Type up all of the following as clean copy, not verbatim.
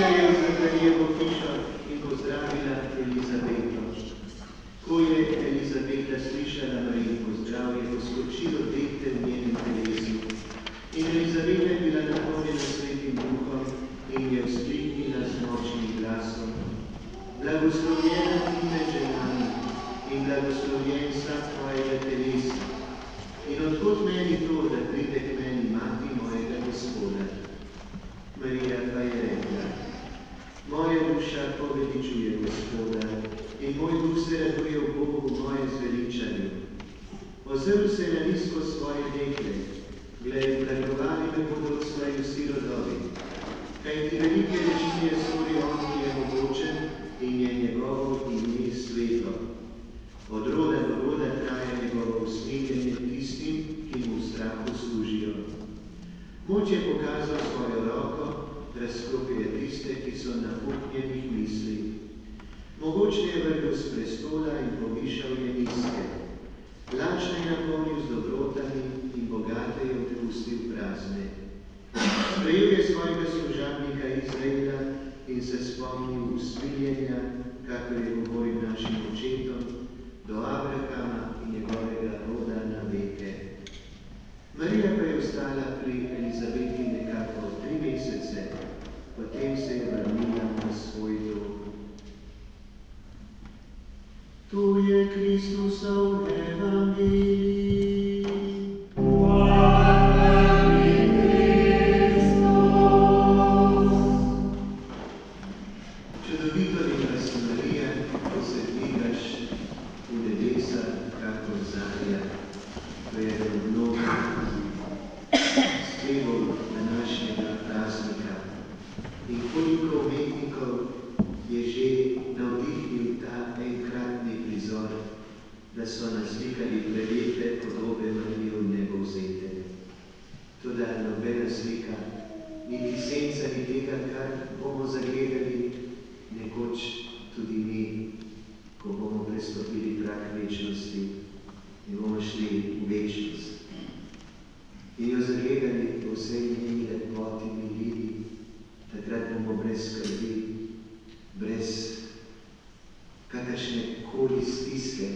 Stopila je v Zakarijevo hišo in pozdravila Elizabeto. Ko je Elizabeta slišala Marijin pozdrav, je poskočilo dete v njenem telesu. In Elizabeta je bila napolnjena Svetim Duhom in je vzkliknila z močnim glasom: Blagoslovljena ti med ženami in blagoslovljen sad tvojega telesa. In odkot meni to, da pride k meni mati mojega Gospoda? Marija pa je rekla: Moja duša poveličuje Gospoda in moj duh se raduje v Bogu moje zveličanju. Ozrl se na nizko svoje dekle, glej, blagovali me bodo od svojih vsi rodovi. Kajti velike reči je stori on, ki je mogočen in je njegovo ime sveto. Od roda do roda traja njegovo usmiljenje tistim, ki mu v strahu služijo. Moč je pokazal svojo roko, razkopje tiste, ki so napuknjenih misli. Mogočne je vrgel s prestola in povišal je nizke. Lačne je napolnil z dobrotami in bogate je odpustil prazne. Sprejel je svojega služabnika Izraela in se spomnil usmiljenja, kakor je govoril našim očetom, do Abrahama in njegovega roda na veke. Marija pa je ostala pri Elizabeti nekako 3 mesece, potem se je vrnila na svoj dom. Tu je Kristusov evangelij. Hvala ti, Kristus. Čudovito je, da si Marija, ko se dvigaš v nebesa, kakor zarja, ko je mnogo spevov današnjega praznika. In koliko umetnikov je že navdihnil ta enkratni prizor, da so naslikali prelepe podobe Marije v nebo vzete. Toda nobena slika, niti senca ni tega, kar bomo zagledali nekoč tudi mi, ko bomo prestopili prag večnosti in bomo šli v večnost. In jo zagledali v vsej njeni lepoti milini, takrat bomo brez skrbi, brez kakršne koli stiske,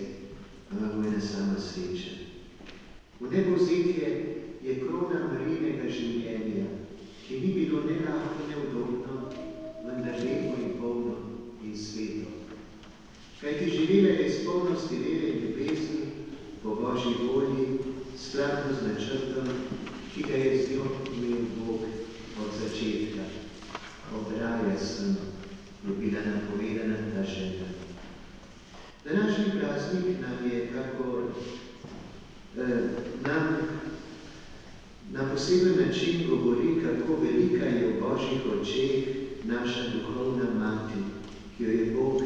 ampak bo ena sama sreča. V nebovzetje je krona Marijinega življenja, ki ni bilo ne lahko, ne udobno, vendar lepo in polno in sveto. Kajti živela je iz polnosti vere in ljubezni, po Božji volji, skladno z načrtom, ki ga je z njo imel Bog od začetka. Od raja sem je bila napovedana ta žena. Današnji praznik nam je na poseben način govori, kako velika je v Božjih očeh naša duhovna mati, ki jo je Bog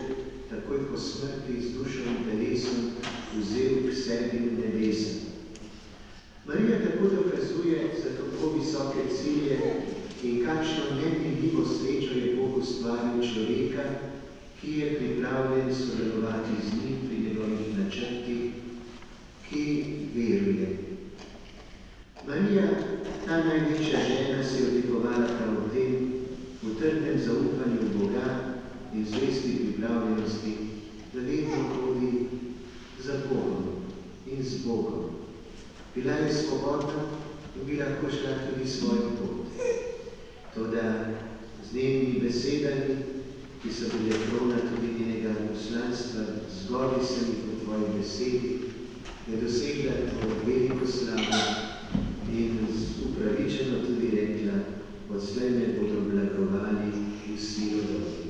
takoj po smrti z dušo in telesom vzel k sebi v nebesa. Marija tako dokazuje za kako visoke cilje in kakšno neminljivo srečo je Bog ustvaril človeka, ki je pripravljen sodelovati z njim pri njegovih načrtih, ki veruje. Marija, ta največja žena, se je odlikovala prav v tem, v trdnem zaupanju v Boga in zvesti pripravljenosti, da vedno hodi za Bogom in z Bogom. Bila je svobodna in bi lahko šla tudi svojo pot. Toda z njenimi besedami, ki so bile krona tudi njenega poslanstva, zgodi se mi po tvoji besedi, je dosegla tvojo veliko slavo in upravičeno tudi rekla: odslej me bodo blagovali vsi rodovi.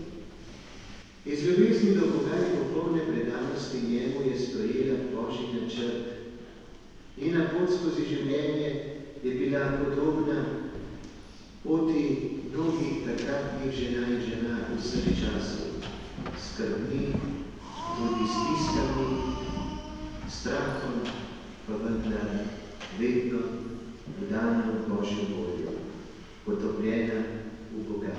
Iz ljubezni do Boga in popolne predanosti njemu je sprejela Božji načrt. Njena pot skozi življenje je bila podobna poti mnogih takratnih žena in žena vseh časov. Skrbni, tudi stiskani, strahom, pa vendar vedno vdana v Božjo voljo, potopljena v Boga.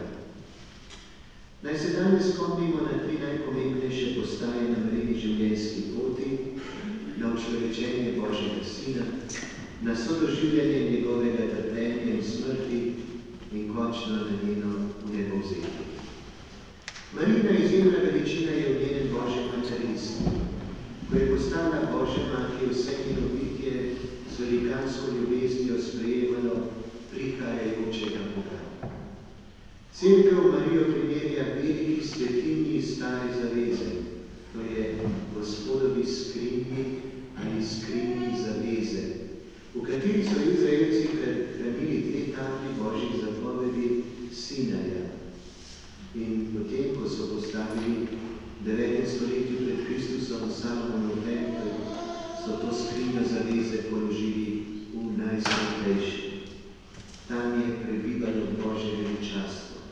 Naj se danes spomnimo na 3 najpomembnejše postaje na Marijini življenjski poti, na učlovečenje Božjega Sina, na sodoživljanje njegovega trpljenja in smrti in končno na njeno nebovzetje. Marina izjemna veličina je v njenem Božjem materinstvu. Ko je postala Božja mati, vse njeno bitje z velikansko ljubeznijo sprejemalo prihajajočega Boga. Cerkev Marijo primerja veliki svetinji stare zaveze, to je Gospodovi skrinji ali skrinji zaveze, v kateri so Izraelci hranili 2 tabli Božjih zapovedi Sinaja. In potem, ko so postavili v 9. stoletju pred Kristusom Salomonov tempelj, so to skrinjo zaveze položili v najsvetejši. Tam je prebivalo Božje veličastvo.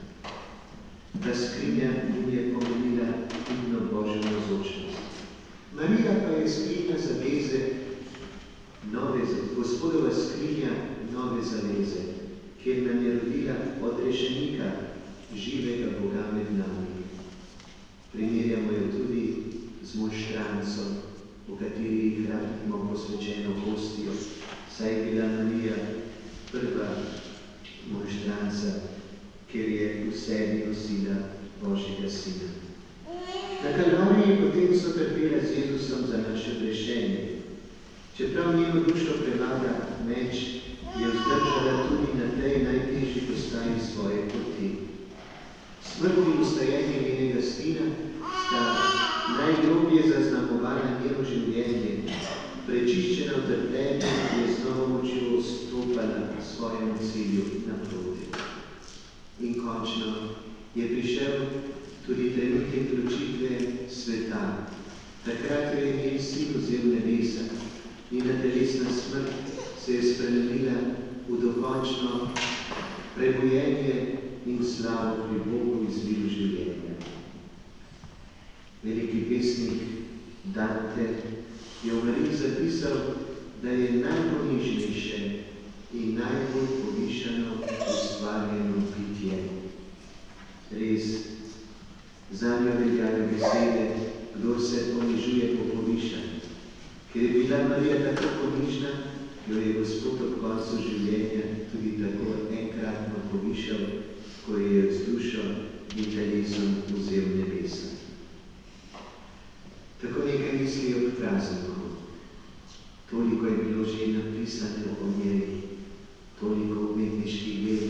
Ta skrinja mu je pomenila vidno Božjo navzočnost. Marija pa je skrinja zaveze, Gospodova skrinja nove zaveze, kjer nam je rodila odrešenika, živega Boga med nami. Primerjamo jo tudi z monštranco, v kateri hranimo posvečeno hostijo, saj je bila Marija prva monštranca, ker je v sebi nosila Božjega Sina. Na Kalvariji potem so trpela z Jezusom za naše grešenje. Čeprav njeno dušo prevlada meč, je vzdržala tudi na tej najtežji postaji svoje poti. Smrt in ustajenje njenega Sina sta najgloblje zaznamovala njeno življenje. Prečiščena v trpljenju je z novo močjo stopala svojemu cilju naproti. In končno je prišel tudi trenutek ločitve sveta. Takrat jo je njen Sin vzel nebesa. Njena telesna smrt se je spremenila v dokončno prebujenje in slavo pri Bogu izviru življenja. Veliki pesnik Dante je v Mariji zapisal, da je najponižnejše in najbolj povišano ustvarjeno bitje. Res, zanjo veljajo besede, kdor se ponižuje, bo povišan. Ker je bila Marija tako ponižna, jo je Gospod ob koncu življenja tudi tako enkratno povišal, ko je z dušo in telesom vzel nebesa. Tako nekaj misli ob prazniku. Toliko je bilo že napisano o njej, toliko umetniških del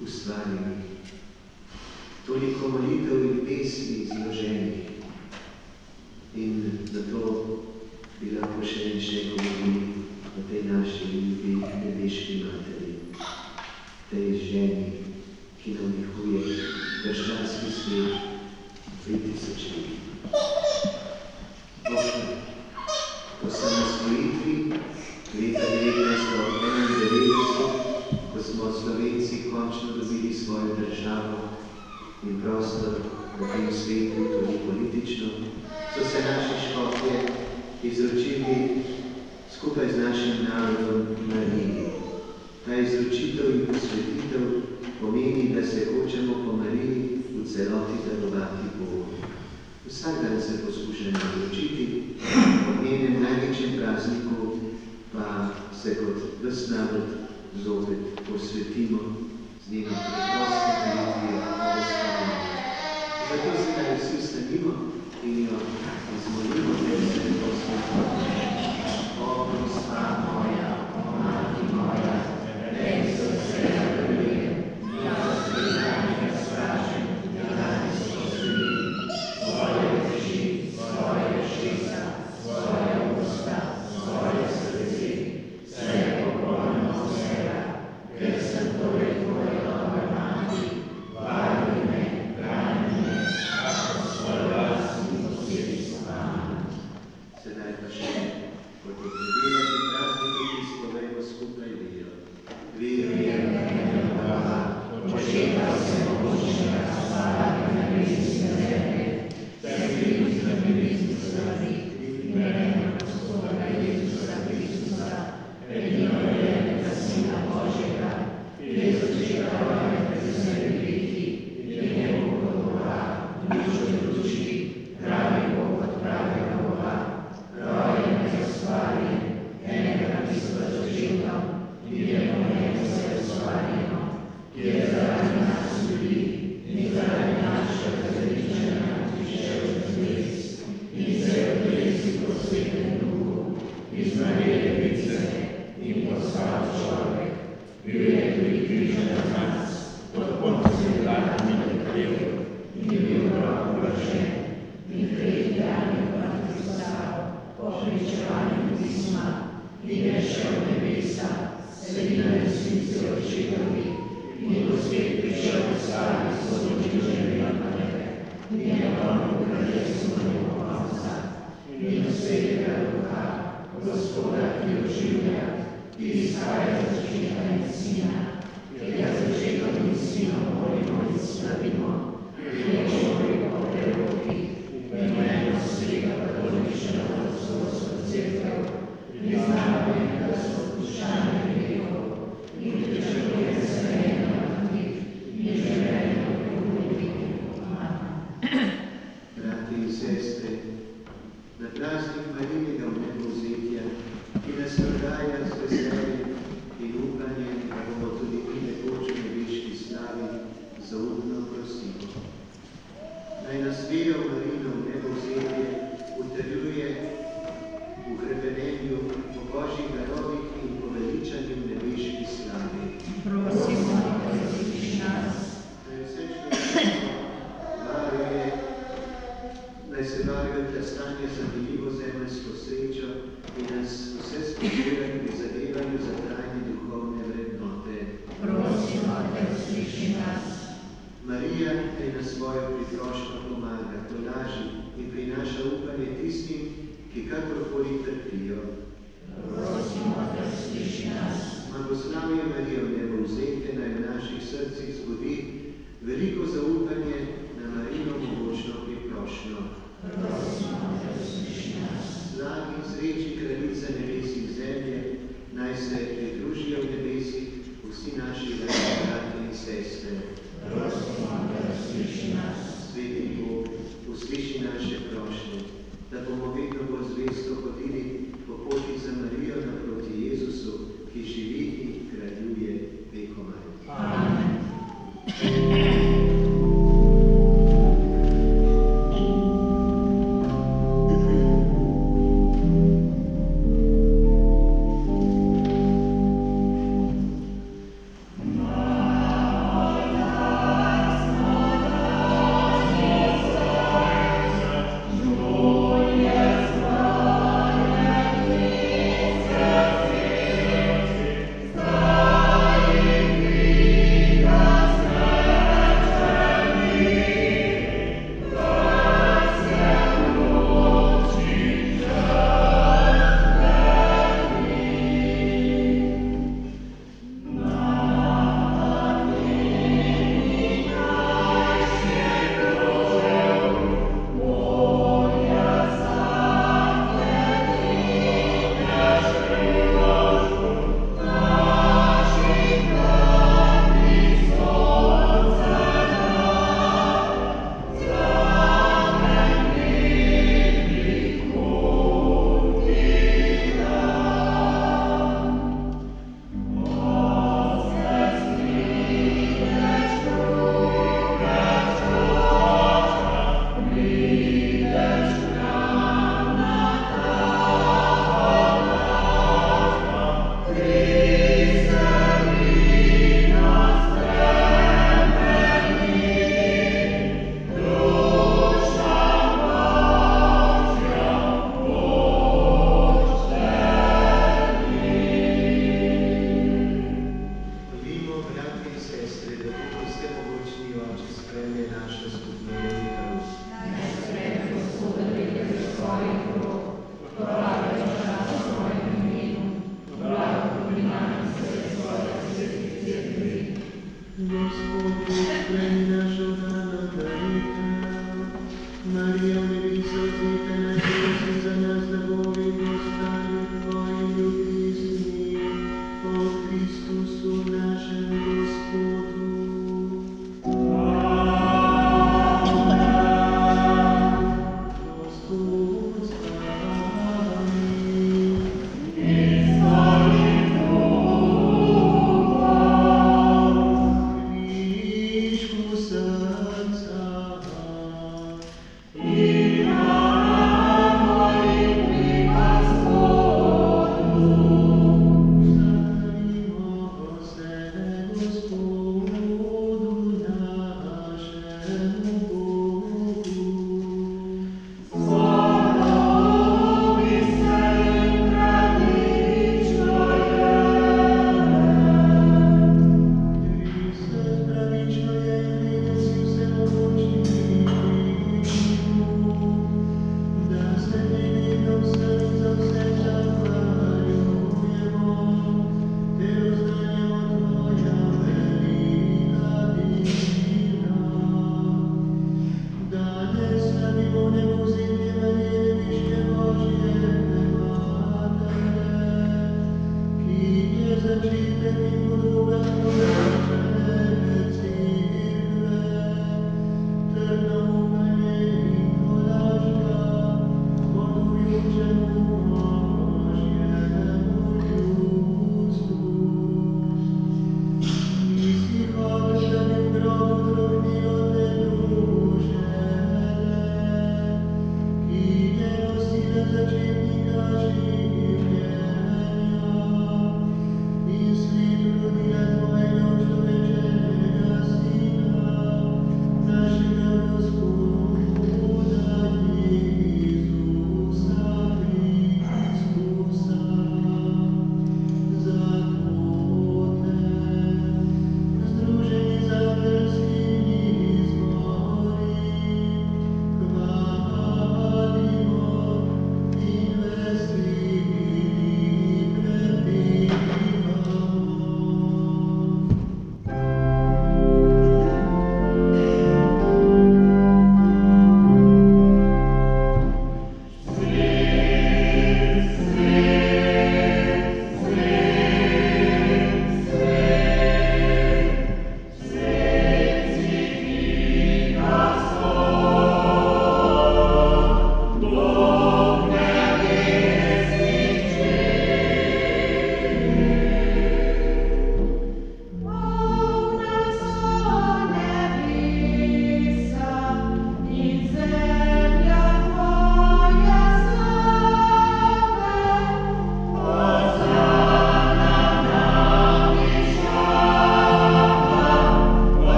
ustvarjenih, toliko molitev in pesmi zloženih. In zato bi lahko še in še govorili o tej naši ljubi nebeški materi, tej ženi, ki navdihuje krščanski svet 2000 let. Po samosvojitvi leta 1991, ko smo Slovenci končno dobili svojo državo in prostor v tem svetu, tudi politično, so se naši škofje izročili skupaj z našim narodom Mariji. Ta izročitev in posvetitev pomeni, da se hočemo po Mariji v celoti darovati Bogu. Vsak dan se poskušamo izročiti, ob njenem največjem prazniku pa se kot ves narod zopet posvetimo z njeno preprosto molitvijo o Gospodu. Zato se da vsi stanimo in jo izmolimo, da se posvetimo. O Gospa moja, o Mati moja, nek so vsega velike, ja zbiranje stražen, ja danes posvedi, svoje oči, svoje ušesa, svoje usta, svoje srce, vse popolnoma vsega, ker sem torej tvoja dobra mati,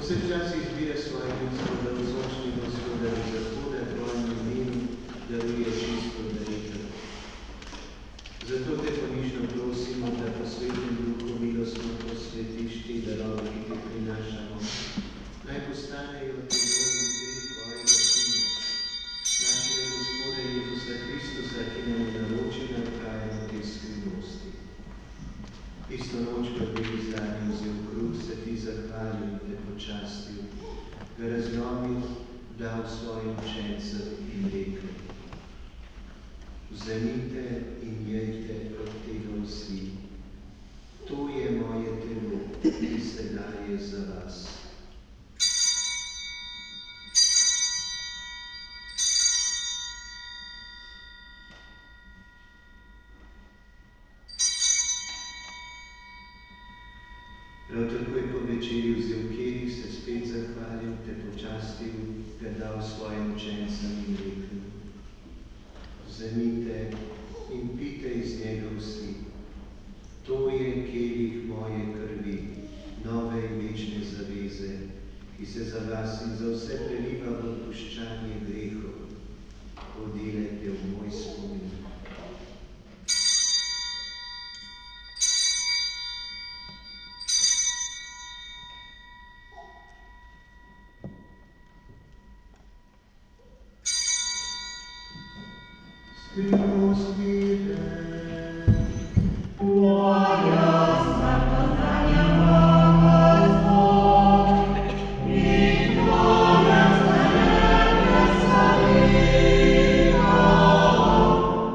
vse čas izbira svoje ljudstvo, da vzočni Gospodar iz zahoda tvojemu imenu daruje čisto daritev. Zato te ponižno prosimo, da po svetem duhu milostno posvetiš te darove, ki te prinašamo. Naj postanejo tegovi deli tvojega Sina, našega Gospoda Jezusa Kristusa, ki nam je naročena trajno te skrivnosti. Isto noč, ko je bil zadnji vzel kruh, se ti zahvalil in te počastil, ga razlomil, dal svojim učencem in rekel: vzemite in jejte od tega vsi. To je moje telo, ki se daje za vas. Prav tako je po večerji vzel kelih, se spet zahvalil, te počastil, ga dal svojim učencem in rekel: vzemite in pite iz njega vsi. To je kelih moje krvi, nove in večne zaveze, ki se za vas in za vse preliva v odpuščanje grehov. To delajte v moj spomin. Skrivnost vire, tvoja strahodanja Bog, in tvoja starega slavimo,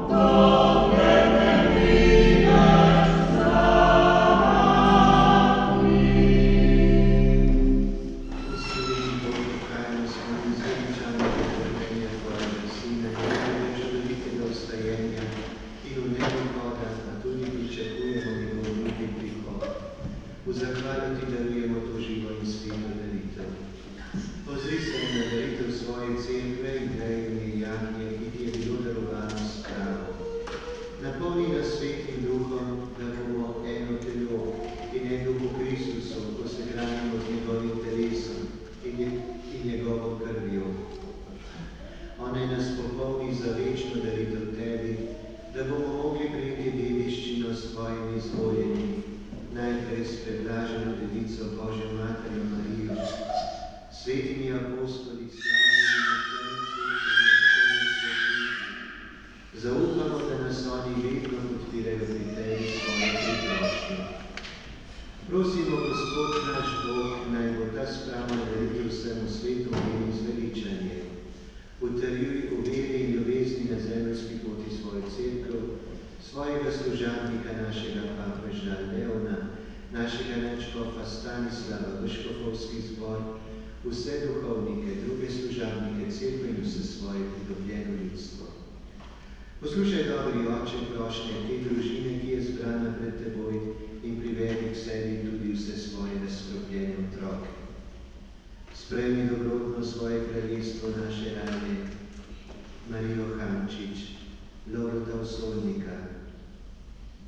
dokler ne prideš z nami. Gospodin Bog, pokajamo se na izveličanje potrpljenja tvojega Sina vstajenja in v nedohoda, a tudi pričakujemo njegov drugi prihod. V zahvalu ti darujemo to živo in sveto daritev. Ozri se na daritev svoje cerkve in grejanje jagnje, ki ti je bilo darovano s pravo. Napolni nas svetim duhom, da bomo eno telo in en duh v Kristusu, ko se hranimo z njegovim telesom in njegovo krvjo. Onaj nas popolni za večno daritev tebi, da bomo mogli prejeti dediščino s tvojimi izvoljenimi, najprej s predlaženo dedico Božjo Materjo Marijo, svetimi apostoli, slavnimi učenci in učenci svetimi. Zaupamo, da nas oni vedno podpirajo pri tebi svojo priprošnjo. Prosimo, Gospod naš Bog, naj bo ta spravna daritev vsemu svetu in zveličanje. Utrjuj v veri in ljubezni na zemeljski poti svojo cerkev, svojega služabnika, našega papeža Leona, našega nadškofa Stanislava, v škofovski zbor, vse duhovnike, druge služabnike cerkve in vse svoje pridobljeno ljudstvo. Poslušaj, dobri oče, prošnje te družine, ki je zbrana pred teboj, in privedi k sebi tudi vse svoje razkropljene otroke. Sprejmi dobrotno svoje kraljestvo naše rane, Marijo Hančič, Lorota Osolnika,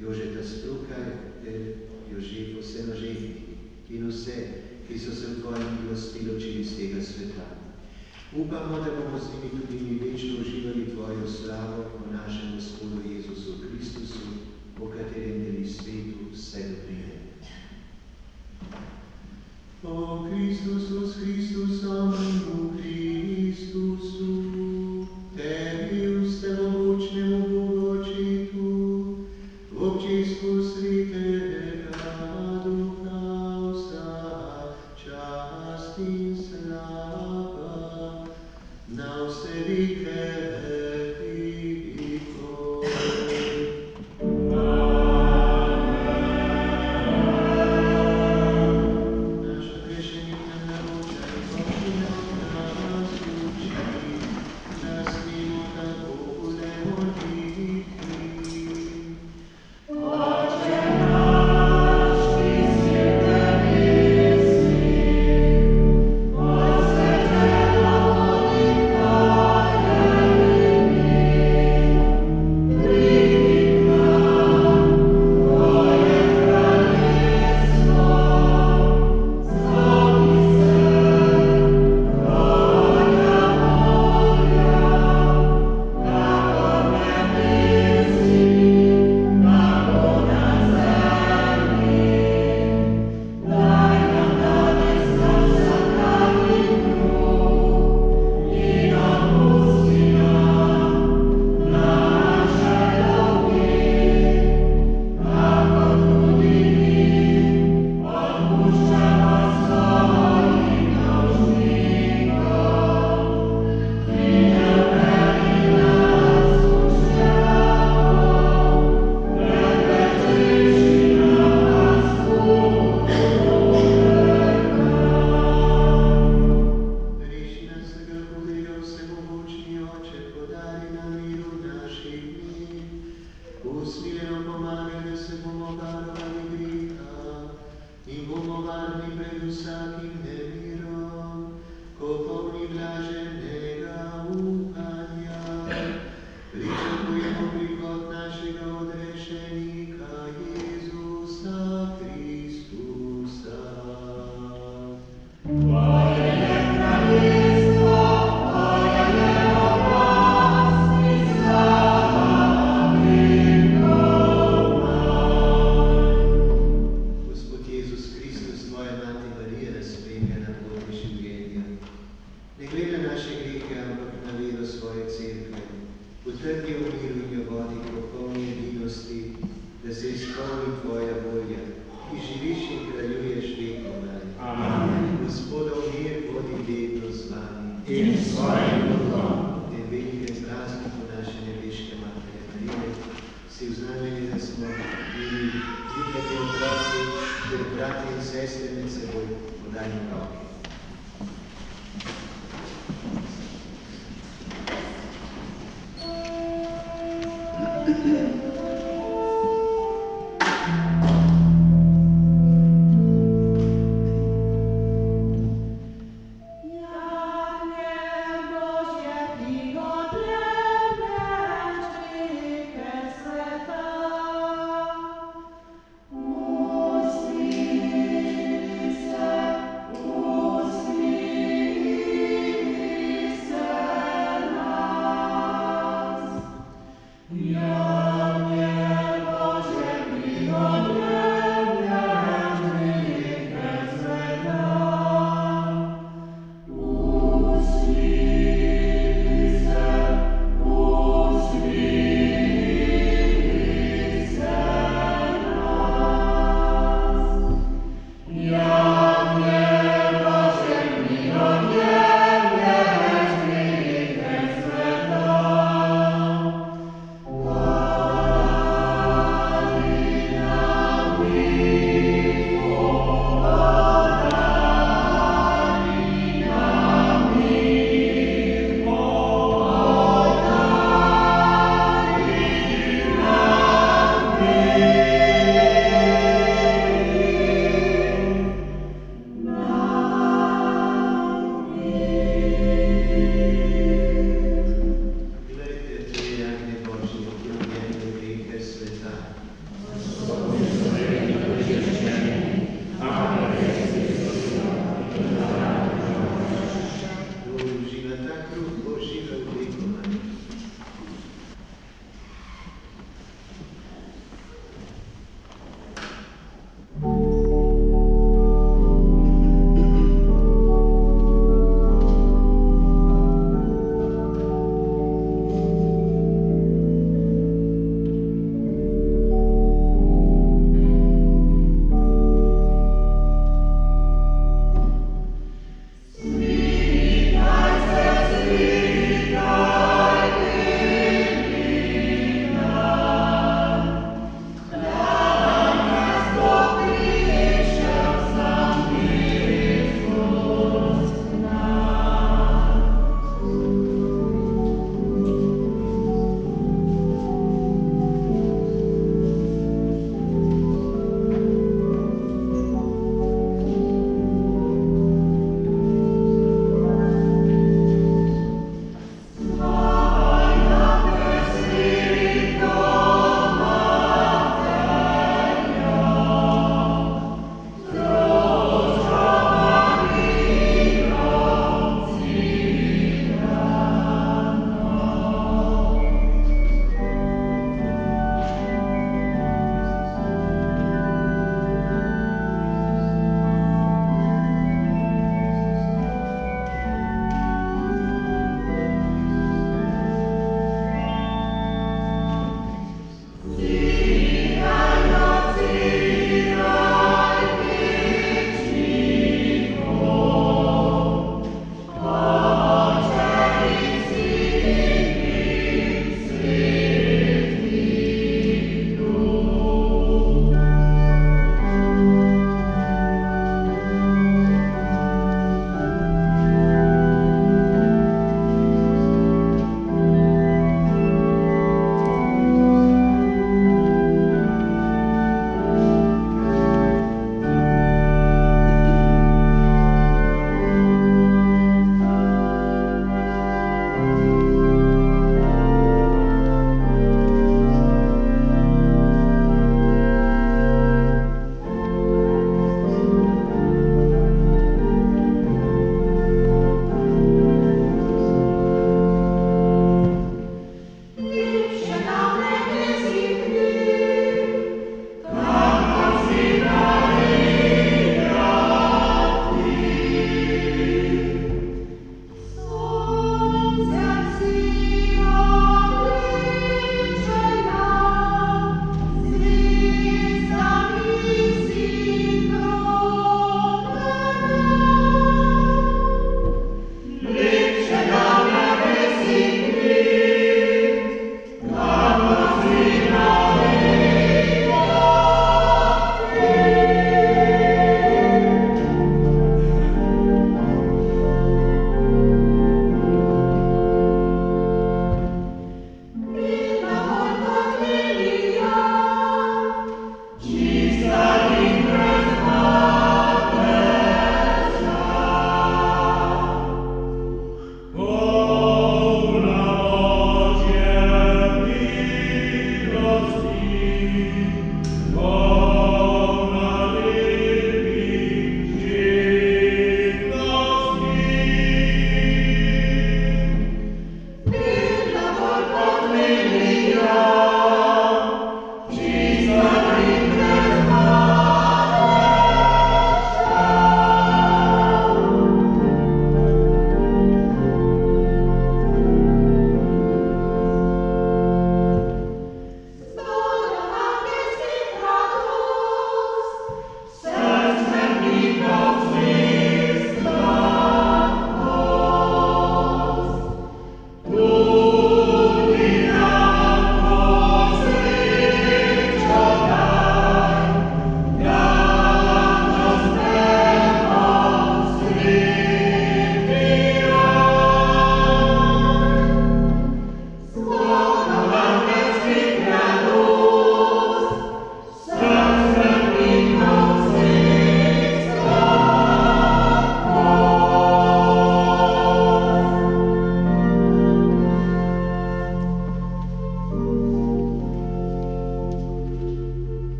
Jožeta Strukar, Jožefo Senožetnik in vse, ki so se v tvoji milosti ločili iz tega sveta. Upamo, da bomo z njimi tudi mi večno uživali tvojo slavo po našem Gospodu Jezusu Kristusu, po katerem deli svetu vse dobrine. O Christus, Christusom, v Kristusu, tebi vsemogočnemu Bogu Očetu, v občestvu Svetega Duha vsa čast in slava, na vse veke vekov. Naša grešenika naročaj, Božina, varovani pred vsakim nemirom, ko polni blaženega upanja. Pričakujemo prihod našega odrešenika Jezusa Kristusa. Utrdi v miru in jo vodi k popolni edinosti, da se izpolni tvoja volja, ki živiš in kraljuješ vekomaj. Amen. Gospodov mir vodi vedno z vami. In s svojim duhom. V tem velikem prazniku naše nebeške Matere Marije si vznameni, da smo bili ljubljeni otroci, ter brati in sestre med seboj podajmo roke. Oh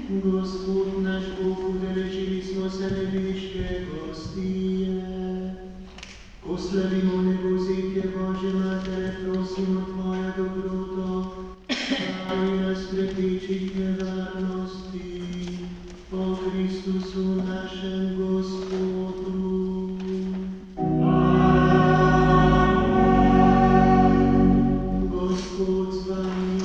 Gospod naš Bog, udeležili smo se neviške gostije. Ko slavimo nebozetje Božje Matere, prosimo Tvoja dobroto, daruj nas prepričih nevarnosti. Po Kristusu našem Gospodu. Gospod z vami.